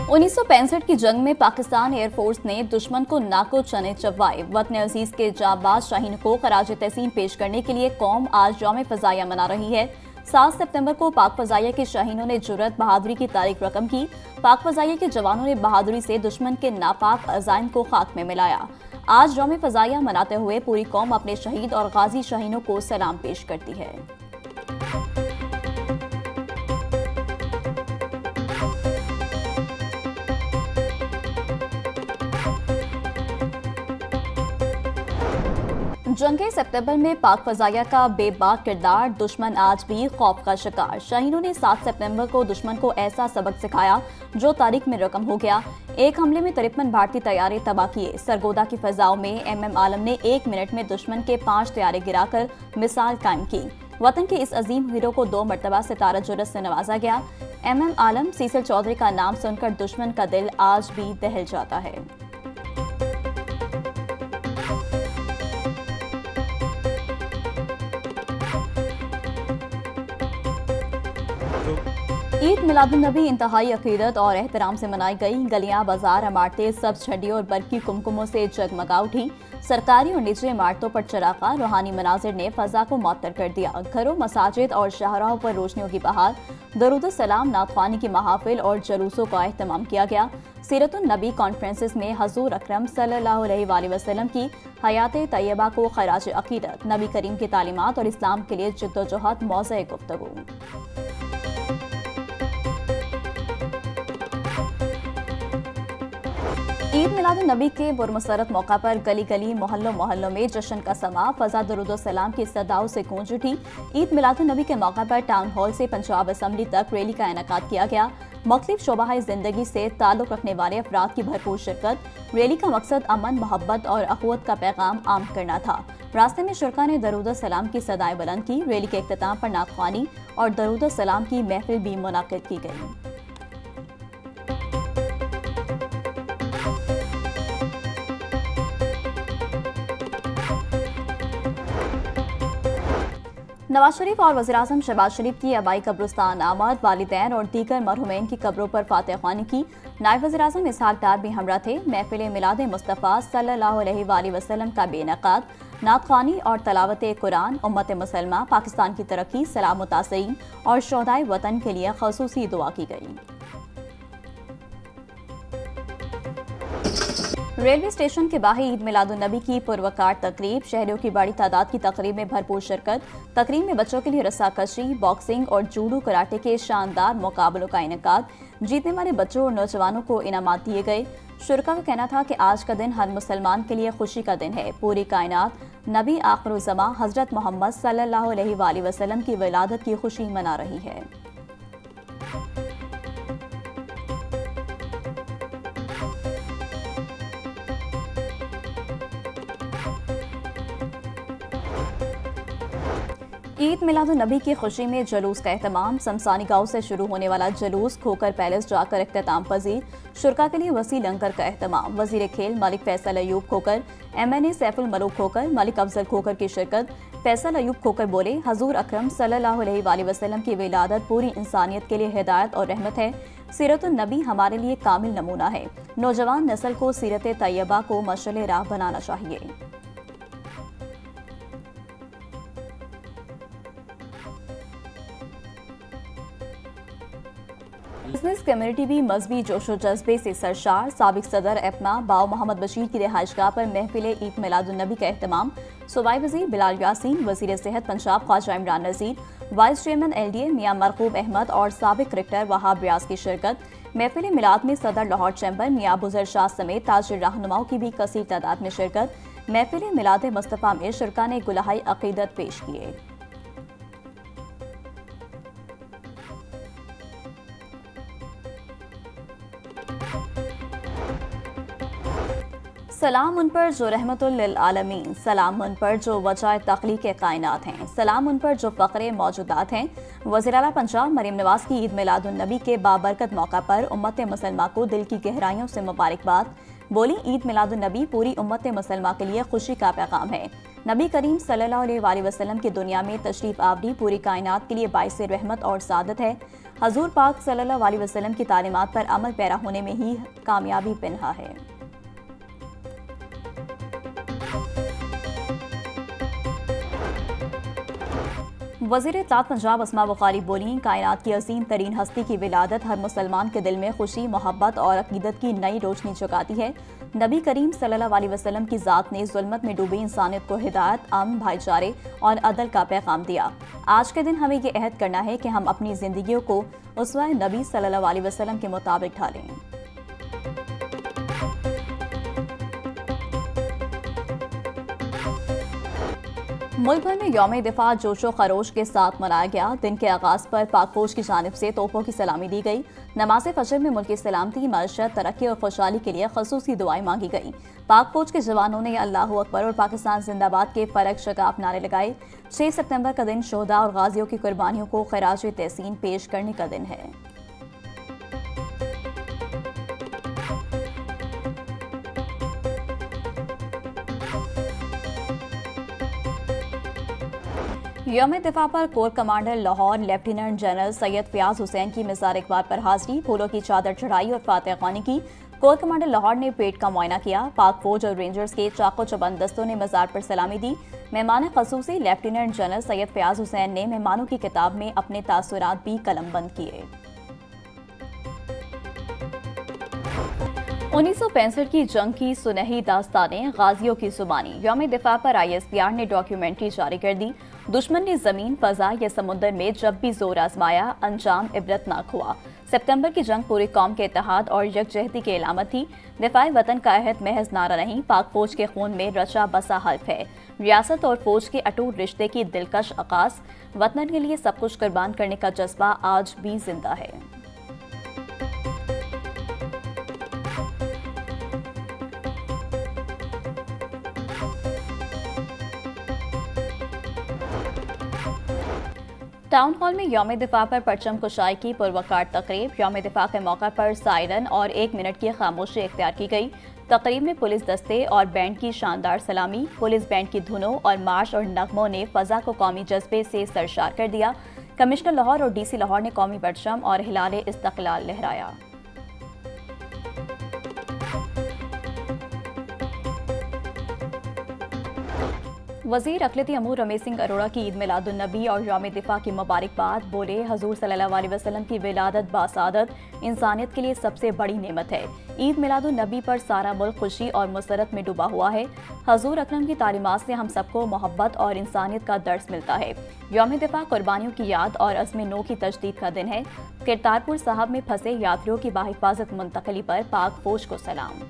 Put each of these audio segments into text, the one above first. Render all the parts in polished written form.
1965 की जंग में पाकिस्तान एयरफोर्स ने दुश्मन को नाको चने चबवाए। वतन अजीज के जाबाज शाहीन को खराज तहसीन पेश करने के लिए कौम आज यौम फजाइया मना रही है। 7 सितंबर को पाक फजाइया के शाहीनों ने जुर्रत बहादुरी की तारीख रकम की। पाक फजाइया के जवानों ने बहादुरी से दुश्मन के नापाक अजाइम को खाक में मिलाया। आज यौम फजाइया मनाते हुए पूरी कौम अपने शहीद और गाजी शाहीनों को सलाम पेश करती है। जंगे सितंबर में पाक फजाइया का बेबाक किरदार, दुश्मन आज भी खौफ का शिकार। शाहीनों ने 7 सितंबर को दुश्मन को ऐसा सबक सिखाया जो तारीख में रकम हो गया। एक हमले में 53 भारतीय तैयारे तबाह किए। सरगोदा की फजाओं में MM आलम ने 1 मिनट में दुश्मन के 5 तैयारे गिराकर मिसाल कायम की। वतन के इस अजीम हीरो को 2 मरतबा सितारा जुर्रत से नवाजा गया। MM आलम, सीसल चौधरी का नाम सुनकर दुश्मन का दिल आज भी दहल जाता है। ईद मिलादुन्नबी इंतहाई अकीदत और एहतराम से मनाई गई। गलियां, बाजार, इमारतें सब झंडियों और बरकी कुमकुमों से जगमगा उठी। सरकारी और निजी इमारतों पर चरागा, रूहानी मनाजिर ने फजा को मुअत्तर कर दिया। घरों, मसाजिद और शाहराहों पर रोशनियों की बहार, दरूद सलाम, नातख्वानी की महाफिल और जुलूसों का एहतमाम किया गया। सीरतुन नबी कॉन्फ्रेंसिस में हजूर अकरम सल्लल्लाहु अलैहि वसल्लम की हयात तैयबा को खराज अकीदत, नबी करीम की तालीमात और इस्लाम के लिए जिद्दोजहद मौज़े गुफ्तगू। ईद मिलादुन्नबी के पुरमसरत मौका पर गली गली, मोहल्लों मोहल्लों में जश्न का समा, फजा दरूद सलाम की सदाओं से गूंज उठी। ईद मिलादुन्नबी के मौका पर टाउन हॉल से पंजाब असम्बली तक रैली का इनेकाद किया गया। मुख्तलिफ शोबाए जिंदगी से ताल्लुक रखने वाले अफराद की भरपूर शिरकत। रैली का मकसद अमन, मोहब्बत और अखुवत का पैगाम आम करना था। रास्ते में शुरका ने दरूद सलाम की सदाएं बुलंद की। रैली के इख्तिताम पर नातख्वानी और दरूद सलाम की महफिल भी मुनाकिद की गई। नवाज शरीफ और वज़ीर-ए-आज़म शहबाज शरीफ की आबाई कब्रिस्तान आमद, वालिदैन और दीगर मरहुमैन की कब्रों पर फातिहा ख्वानी की। नायब वज़ीर-ए-आज़म इसहाक डार भी हमरा थे। महफिल मिलाद मुस्तफ़ा सल्लल्लाहु अलैहि वसल्लम का बेनकाद, नातख्वानी और तलावत कुरान, उम्मत मुसलमा, पाकिस्तान की तरक्की, सलाम मुतासिरीन और शोहदाए वतन के लिए ख़ुसूसी दुआ की गई। रेलवे स्टेशन के बाहर ईद मिलादुन्नबी की पुरवकार तकरीब, शहरियों की बड़ी तादाद की तकरीब में भरपूर शिरकत। तकरीब में बच्चों के लिए रस्साकशी, बॉक्सिंग और जूडो कराटे के शानदार मुकाबलों का इनेकाद। जीतने वाले बच्चों और नौजवानों को इनामात दिए गए। शुरका का कहना था कि आज का दिन हर मुसलमान के लिए खुशी का दिन है। पूरी कायनात नबी आखिरुज़्ज़मा हज़रत मोहम्मद सल्लल्लाहु अलैहि वसल्लम की विलादत की खुशी मना रही है। ईद मिलादुन्नबी की खुशी में जुलूस का एहतमाम। शमसानी गांव से शुरू होने वाला जुलूस खोकर पैलेस जाकर इख्तिताम पजीर। शुरका के लिए वसी लंगर का एहतमाम। वजीर खेल मलिक फैसल अयूब खोकर, MNA सैफुल मलूक खोकर, मलिक अफजल खोकर की शिरकत। फैसल अयूब खोकर बोले, हजूर अकरम सल्लल्लाहु अलैहि वसल्लम की विलादत पूरी इंसानियत के लिए हिदायत और रहमत है। सीरतुन नबी हमारे लिए कामिल नमूना है। नौजवान नस्ल को सीरत तैयबा को मशाल राह बनाना चाहिए। बिजनेस कम्युनिटी भी मजहबी जोशो जज्बे से सरशार। साबिक सदर एपमा बाव मोहम्मद बशीर की रिहाइशगाह पर महफिल ईद मिलादुन्नबी का एहतमाम। सूबाई वजीर बिलाल यासीन, वजीर सेहत Punjab Khwaja Imran Nazir, vice chairman LDA मियां मरकूब अहमद और साबिक क्रिकेटर वहाब रियाज की शिरकत। महफिल मिलाद में सदर लाहौर चैम्बर मियां बुजर शाह समेत ताजिर रहनुमाओं की भी कसीर तादाद में शिरकत। महफिल मिलाद मुस्तफ़ा में शुरका ने गुलाहाई अकीदत पेश किए। सलाम उन पर जो रहमतुल लिल आलमीन, सलाम उन पर जो वजह तख्लीक कायनात हैं, सलाम उन पर जो फ़ख्र मौजूदात हैं। वज़ीर आला पंजाब मरीम नवाज की ईद मिलादुन्नबी के बाबरकत मौका पर उम्मत मुसलमा को दिल की गहराइयों से मुबारकबाद। बोली, ईद मिलादुन नबी पूरी उम्मत मुसलमा के लिए खुशी का पैगाम है। नबी करीम सल्लल्लाहु अलैहि वसल्लम की दुनिया में तशरीफ आवरी पूरी कायनात के लिए बाइस रहमत और सादत है। हजूर पाक सल्लल्लाहु अलैहि वसल्लम की तालीमात पर अमल पैरा होने में ही कामयाबी पिन्हा है। वज़ीर इत्तलात पंजाब अस्मा बुखारी बोली, कायनात की अजीम तरीन हस्ती की विलादत हर मुसलमान के दिल में खुशी, मोहब्बत और अकीदत की नई रोशनी जगाती है। नबी करीम सल्लल्लाहु अलैहि वसल्लम की ज़ात ने जुल्मत में डूबी इंसानियत को हिदायत, अमन, भाईचारे और अदल का पैगाम दिया। आज के दिन हमें ये अहद करना है कि हम अपनी जिंदगियों को उसवा नबी सल्लल्लाहु अलैहि वसल्लम के मुताबिक ढालें। मुल्क भर में यौम दिफा जोशो खरोश के साथ मनाया गया। दिन के आगाज पर पाक फौज की जानिब से तोपों की सलामी दी गई। नमाज फजर में मुल्क की सलामती, मईशत, तरक्की और खुशहाली के लिए खसूसी दुआएं मांगी गई। पाक फौज के जवानों ने अल्लाहू अकबर और पाकिस्तान जिंदाबाद के फरक शगाफ नारे लगाए। 6 सितंबर का दिन शोहदा और गाजियों की कुर्बानियों को खराज तहसीन पेश करने का दिन है। यौम दिफा पर corps commander Lahore lieutenant general Syed Fayaz Hussain की मज़ार इकबाल पर हाजिरी, फूलों की चादर चढ़ाई और फातह ख्वानी की। कोर कमांडर लाहौर ने पेट का मुआयना किया। पाक फौज और रेंजर्स के चाको चबंद दस्तों ने मज़ार पर सलामी दी। मेहमान खसूसी लेफ्टिनेंट जनरल सैयद फयाज हुसैन ने मेहमानों की किताब में अपने तासुरात भी कलमबंद किए। 1965 की जंग की सुनहरी दास्तानें, गाजियों की जुबानी। यौम दिफा पर ISPR ने डॉक्यूमेंट्री जारी कर दी। दुश्मन ने जमीन, फजा या समुद्र में जब भी जोर आजमाया, अंजाम इबरतनाक हुआ। सितंबर की जंग पूरी कौम के इत्तेहाद और यकजहती की अलामत थी। दिफाए वतन का अहद महज नारा नहीं, पाक फौज के खून में रचा बसा हल्फ है। रियासत और फौज के अटूट रिश्ते की दिलकश अकास, वतन के लिए सब कुछ कुर्बान करने का जज्बा आज भी जिंदा है। टाउन हॉल में यौम दिफा पर परचम कुशाई की पुरवकार तकरीब। यौम दिफा के मौका पर सायरन और 1 मिनट की खामोशी इख्तियार की गई। तकरीब में पुलिस दस्ते और बैंड की शानदार सलामी, पुलिस बैंड की धुनों और मार्च और नगमों ने फजा को कौमी जज्बे से सरशार कर दिया। कमिश्नर लाहौर और DC लाहौर ने कौमी परचम और हिलाल इस्तक़लाल लहराया। वज़ीर अक़लियती अमूर रमेश सिंह अरोड़ा की ईद मिलादुन नबी और यौम दिफा की मुबारकबाद। बोले, हजूर सल्लल्लाहु अलैहि वसल्लम की विलादत बासादत इंसानियत के लिए सबसे बड़ी नेमत है। ईद मिलादुन नबी पर सारा मुल्क खुशी और मसरत में डूबा हुआ है। हजूर अकरम की तालीमात से हम सबको मोहब्बत और इंसानियत का दर्स मिलता है। यौम दिफा कुर्बानियों की याद और अज़्म नो की तजदीद का दिन है। करतारपुर साहब में फंसे यात्रियों की बाहिफाजत मुंतकली पर पाक फौज को सलाम।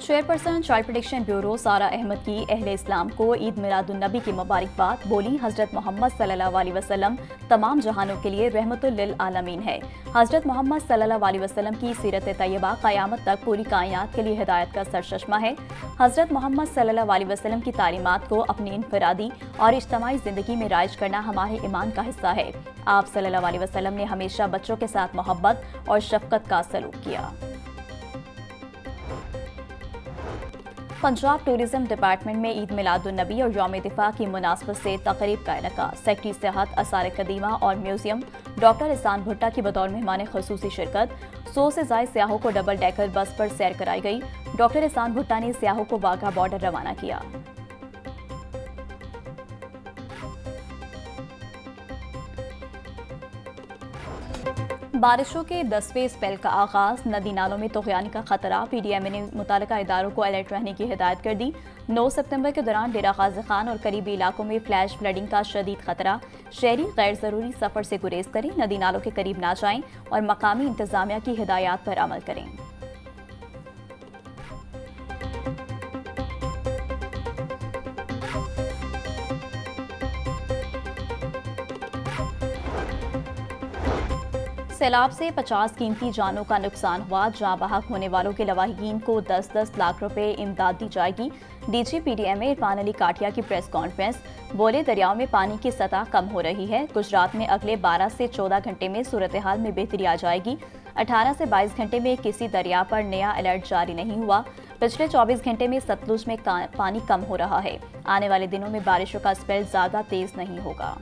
चेयरपर्सन चाइल्ड प्रोटेक्शन ब्यूरो सारा अहमद की अहले इस्लाम को ईद मिलादुन नबी की मुबारकबाद। बोली, हजरत मोहम्मद सल्लल्लाहु अलैहि वसल्लम तमाम जहानों के लिए रहमतुल लिल आलमीन है। हजरत मोहम्मद सल्लल्लाहु अलैहि वसल्लम की सीरत तैयबा क़यामत तक पूरी कायनात के लिए हिदायत का सरचश्मा है। हजरत मोहम्मद सल्लल्लाहु अलैहि वसल्लम की तालीमात को अपनी इनफरादी और इज्तमाई ज़िंदगी में राइज करना हमारे ईमान का हिस्सा है। आप सल्लल्लाहु अलैहि वसल्लम ने हमेशा बच्चों के साथ मोहब्बत और शफकत का सलूक किया। पंजाब टूरिज्म डिपार्टमेंट में ईद मिलादुन नबी और यौम दिफा की मुनासबत से तकरीब का इनेकाद। सेक्रेटरी सेहत, आसार कदीमा और म्यूजियम डॉक्टर एहसान भुट्टा की बतौर मेहमान खसूसी शिरकत। 100 से ज़ायद सियाहों को डबल डेकर बस पर सैर कराई गई। डॉक्टर एहसान भुट्टा ने सियाहों को वाघा बॉर्डर रवाना किया। बारिशों के 10वें स्पेल का आगाज, नदी नालों में तोग़यानी का खतरा। PDMA ने मुतल्लिका इदारों को अलर्ट रहने की हिदायत कर दी। 9 सितंबर के दौरान डेरा गाज़ी खान और करीबी इलाकों में फ्लैश फ्लडिंग का शदीद खतरा। शहरी गैर ज़रूरी सफ़र से गुरेज करें, नदी नालों के करीब ना जाएं और मकामी इंतज़ामिया की हिदायत पर अमल करें। सैलाब से 50 कीमती जानों का नुकसान हुआ। जाँ बहक होने वालों के लवाहिकीन को 10-10 लाख रुपए इमदाद दी जाएगी। डीजी पीडीएमए इरफान अली काठिया की प्रेस कॉन्फ्रेंस। बोले, दरियाओं में पानी की सतह कम हो रही है। गुजरात में अगले 12 से 14 घंटे में सूरत हाल में बेहतरी आ जाएगी। 18 से 22 घंटे में किसी दरिया पर नया अलर्ट जारी नहीं हुआ। पिछले 24 घंटे में सतलुज में पानी कम हो रहा है। आने वाले दिनों में बारिशों का स्पेल ज्यादा तेज नहीं होगा।